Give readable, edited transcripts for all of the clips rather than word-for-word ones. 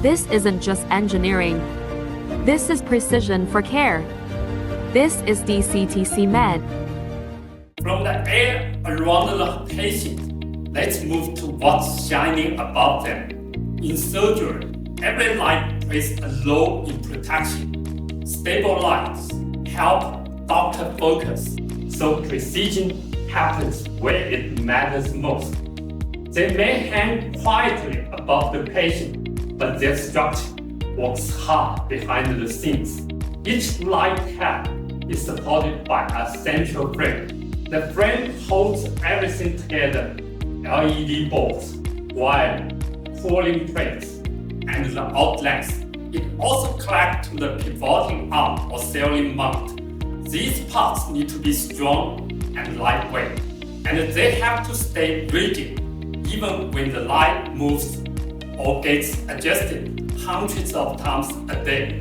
This isn't just engineering. This is precision for care. This is DCTC-MED. From the air around the patient, let's move to what's shining above them. In surgery, every light plays a role in protection. Stable lights help doctor focus, so precision happens where it matters most. They may hang quietly above the patient, but their structure works hard behind the scenes. Each light head is supported by a central frame. The frame holds everything together: LED bulbs, wire, cooling plates, and the outlets. It also connects to the pivoting arm or ceiling mount. These parts need to be strong and lightweight, and they have to stay rigid even when the light moves or gets adjusted hundreds of times a day.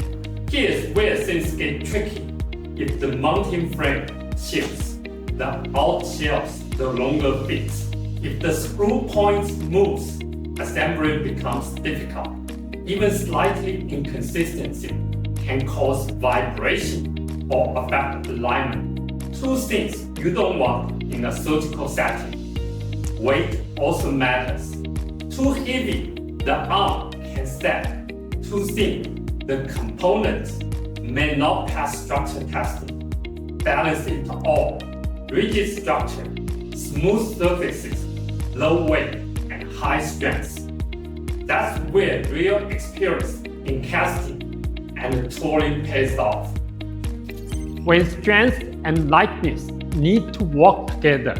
Here's where things get tricky. If the mounting frame shifts, the out shelves no longer fits. If the screw points moves, assembly becomes difficult. Even slightly inconsistency can cause vibration or affect alignment. Two things you don't want in a surgical setting. Weight also matters. Too heavy, the arm can sag. Too thin, the components may not pass structure testing. Balance it all. Rigid structure, smooth surfaces, low weight, and high strength. That's where real experience in casting and tooling pays off. When strength and lightness need to work together,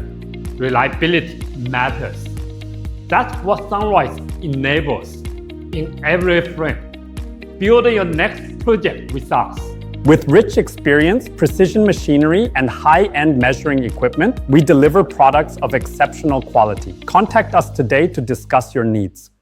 reliability matters. That's what Sunrise enables in every frame. Build your next project with us. With rich experience, precision machinery, and high-end measuring equipment, we deliver products of exceptional quality. Contact us today to discuss your needs.